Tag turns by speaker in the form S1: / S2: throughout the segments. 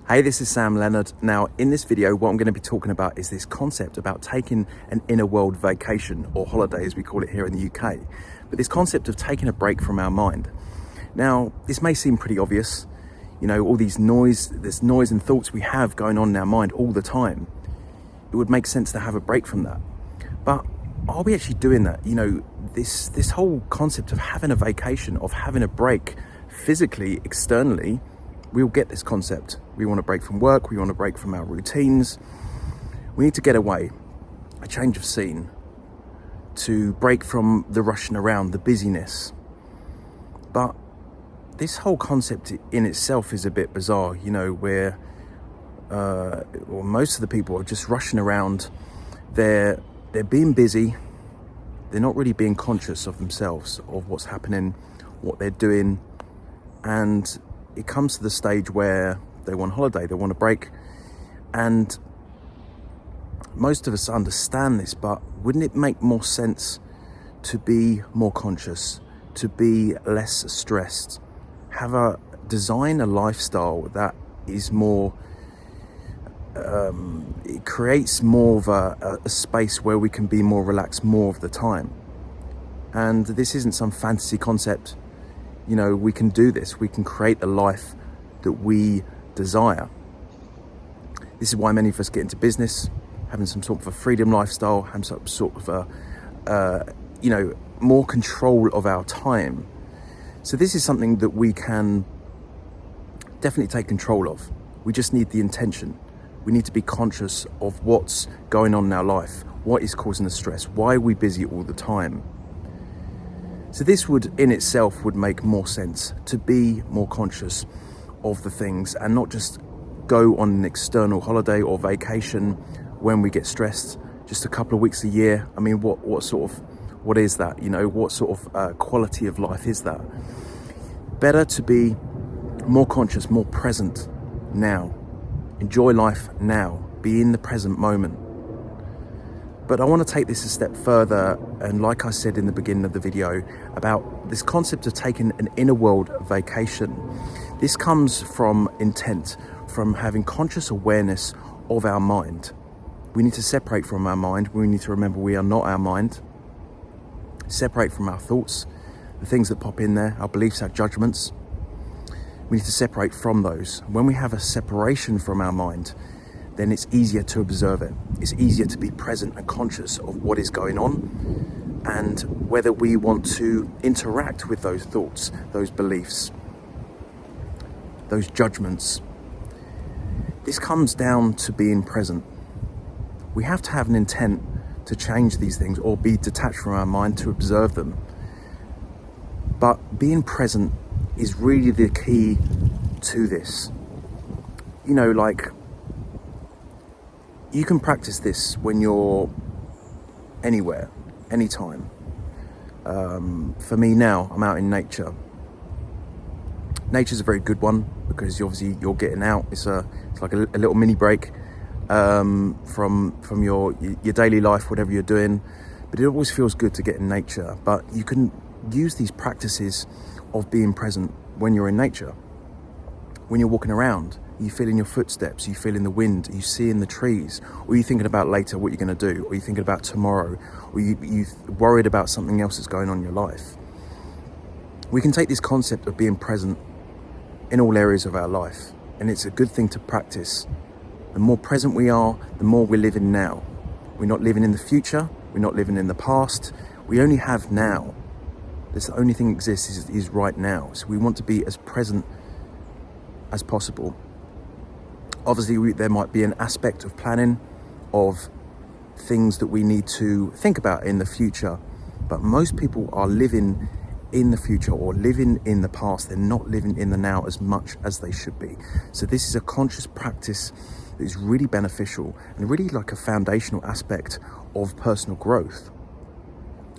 S1: Hey, this is Leonard. Now, in this video, what I'm going to be talking about is this concept about taking an inner world vacation, or holiday as we call it here in the UK. But this concept of taking a break from our mind. Now, this may seem pretty obvious. You know, all this noise and thoughts we have going on in our mind all the time. It would make sense to have a break from that. But are we actually doing that? You know, this whole concept of having a vacation, of having a break physically, externally, we all get this concept. We want to break from work, we want to break from our routines. We need to get away, a change of scene, to break from the rushing around, the busyness. But this whole concept in itself is a bit bizarre, you know, where most of the people are just rushing around. They're being busy. They're not really being conscious of themselves, of what's happening, what they're doing. And it comes to the stage where they want holiday, they want a break. And most of us understand this, but wouldn't it make more sense to be more conscious, to be less stressed, design a lifestyle that is more, it creates more of a space where we can be more relaxed more of the time. And this isn't some fantasy concept. You know, we can do this. We can create the life that we desire. This is why many of us get into business, having some sort of a freedom lifestyle, having some sort of more control of our time. So this is something that we can definitely take control of. We just need the intention. We need to be conscious of what's going on in our life, what is causing the stress, why are we busy all the time. So this in itself would make more sense, to be more conscious of the things and not just go on an external holiday or vacation when we get stressed, just a couple of weeks a year. I mean, what is that? You know, what sort of quality of life is that? Better to be more conscious, more present now. Enjoy life now. Be in the present moment. But I want to take this a step further, and like I said in the beginning of the video, about this concept of taking an inner world vacation. This comes from intent, from having conscious awareness of our mind. We need to separate from our mind. We need to remember we are not our mind. Separate from our thoughts, the things that pop in there, our beliefs, our judgments. We need to separate from those. When we have a separation from our mind, then it's easier to observe it. It's easier to be present and conscious of what is going on and whether we want to interact with those thoughts, those beliefs, those judgments. This comes down to being present. We have to have an intent to change these things or be detached from our mind to observe them. But being present is really the key to this. You know, like, you can practice this when you're anywhere, anytime. For me now, I'm out in nature. Nature's a very good one because you're getting out. It's like a little mini break from your daily life, whatever you're doing. But it always feels good to get in nature. But you can use these practices of being present when you're in nature. When you're walking around, you feel in your footsteps, you feel in the wind, you see in the trees, or you're thinking about later what you're going to do, or you're thinking about tomorrow, or you're worried about something else that's going on in your life. We can take this concept of being present in all areas of our life, and it's a good thing to practice. The more present we are, the more we're living now. We're not living in the future, we're not living in the past, we only have now. That's the only thing that exists is right now. So we want to be as present as possible. Obviously, there might be an aspect of planning, of things that we need to think about in the future, but most people are living in the future or living in the past. They're not living in the now as much as they should be. So this is a conscious practice that is really beneficial and really like a foundational aspect of personal growth.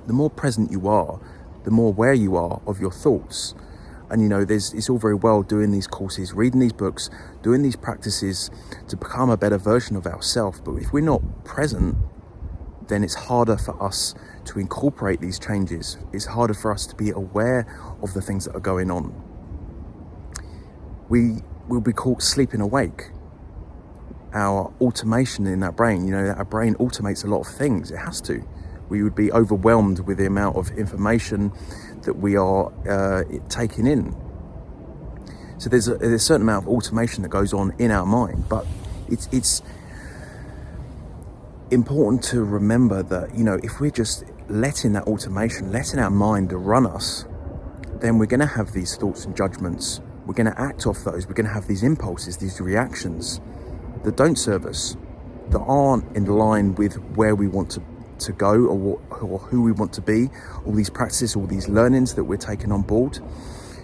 S1: The more present you are, the more aware you are of your thoughts. And you know, it's all very well doing these courses, reading these books, doing these practices to become a better version of ourselves. But if we're not present, then it's harder for us to incorporate these changes. It's harder for us to be aware of the things that are going on. We will be caught sleeping awake. our automation in our brain. You know, our brain automates a lot of things. It has to. We would be overwhelmed with the amount of information that we are taking in. So there's a certain amount of automation that goes on in our mind, but it's important to remember that, you know, if we're just letting that automation, letting our mind run us, then we're going to have these thoughts and judgments. We're going to act off those. We're going to have these impulses, these reactions that don't serve us, that aren't in line with where we want to go, or who we want to be, all these practices, all these learnings that we're taking on board.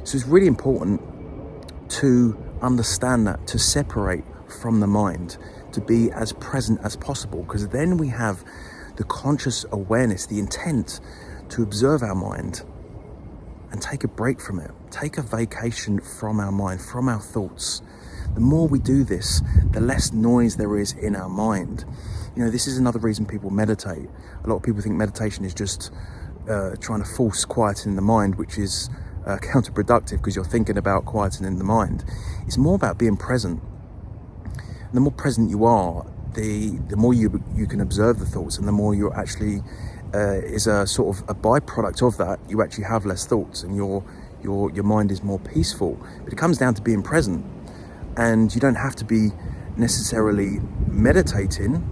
S1: So it's really important to understand that, to separate from the mind, to be as present as possible, because then we have the conscious awareness, the intent to observe our mind and take a break from it, take a vacation from our mind, from our thoughts. The more we do this, the less noise there is in our mind. You know, this is another reason people meditate. A lot of people think meditation is just trying to force quiet in the mind, which is counterproductive, because you're thinking about quietening the mind. It's more about being present. And the more present you are, the more you can observe the thoughts, and the more you're actually is a sort of a byproduct of that. You actually have less thoughts, and your mind is more peaceful. But it comes down to being present, and you don't have to be necessarily meditating.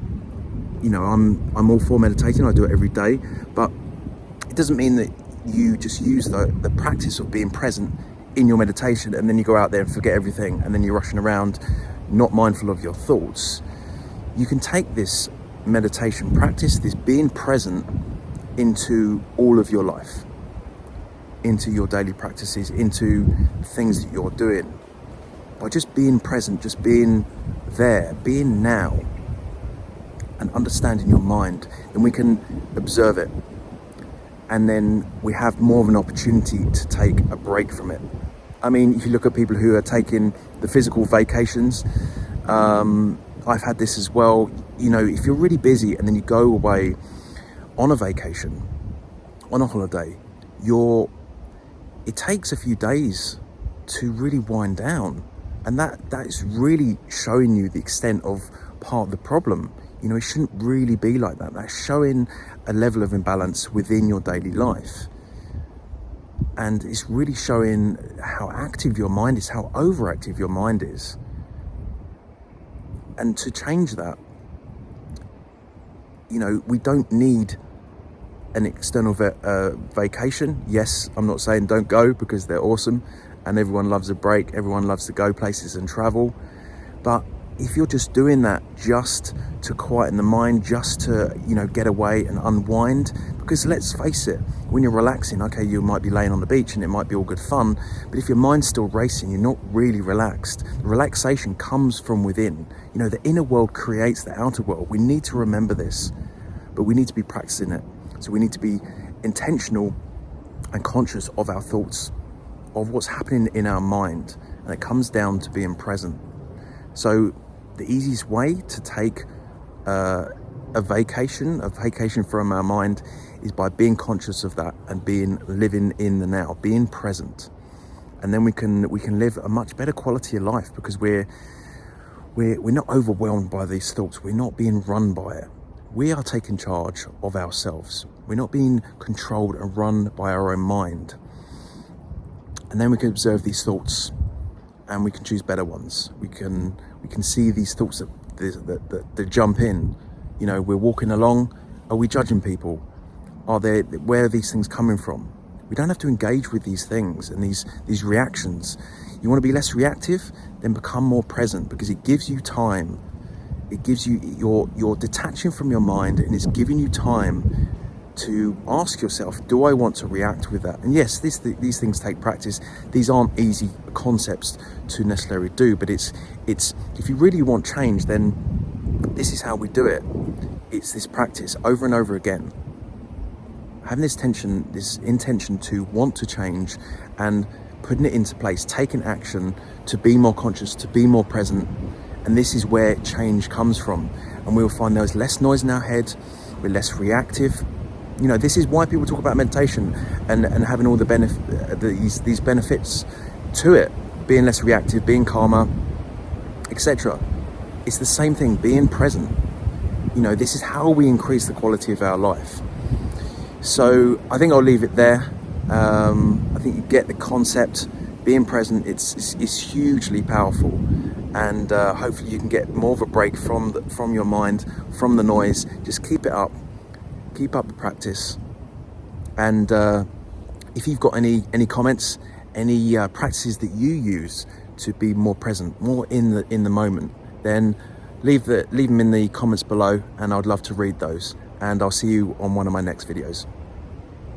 S1: You know, I'm all for meditating. I do it every day, but it doesn't mean that you just use the practice of being present in your meditation, and then you go out there and forget everything, and then you're rushing around not mindful of your thoughts. You can take this meditation practice, this being present, into all of your life, into your daily practices, into things that you're doing. By just being present, just being there, being now, and understanding your mind, then we can observe it. And then we have more of an opportunity to take a break from it. I mean, if you look at people who are taking the physical vacations, I've had this as well. You know, if you're really busy and then you go away on a vacation, on a holiday, it takes a few days to really wind down. And that is really showing you the extent of part of the problem. You know, it shouldn't really be like that. That's showing a level of imbalance within your daily life. And it's really showing how active your mind is, how overactive your mind is. And to change that, you know, we don't need an external vacation. Yes, I'm not saying don't go, because they're awesome and everyone loves a break. Everyone loves to go places and travel. But if you're just doing that just to quieten the mind, just to, you know, get away and unwind, because let's face it, when you're relaxing, okay, you might be laying on the beach and it might be all good fun, but if your mind's still racing, you're not really relaxed. The relaxation comes from within. You know, the inner world creates the outer world. We need to remember this, but we need to be practicing it. So we need to be intentional and conscious of our thoughts, of what's happening in our mind, and it comes down to being present. So the easiest way to take a vacation from our mind is by being conscious of that and living in the now, being present. And then we can live a much better quality of life, because we're not overwhelmed by these thoughts. We're not being run by it. We are taking charge of ourselves. We're not being controlled and run by our own mind. And then we can observe these thoughts, and we can choose better ones. We can see these thoughts that jump in. You know, we're walking along. Are we judging people? Where are these things coming from? We don't have to engage with these things and these reactions. You want to be less reactive? Then become more present, because it gives you time. It gives you, you're detaching from your mind, and it's giving you time to ask yourself, do I want to react with that? And yes, these things take practice. These aren't easy concepts to necessarily do, but it's if you really want change, then this is how we do it. It's this practice over and over again. Having this intention to want to change, and putting it into place, taking action to be more conscious, to be more present. And this is where change comes from. And we'll find there's less noise in our head, we're less reactive. You know, this is why people talk about meditation and having all the these benefits to it, being less reactive, being calmer, etc. it's the same thing, being present. You know, this is how we increase the quality of our life. So I think I'll leave it there. I think you get the concept. Being present, it's hugely powerful, and hopefully you can get more of a break from your mind, from the noise. Just keep it up, keep up the practice. And if you've got any comments, any practices that you use to be more present, more in the moment, then leave them in the comments below, and I'd love to read those. And I'll see you on one of my next videos.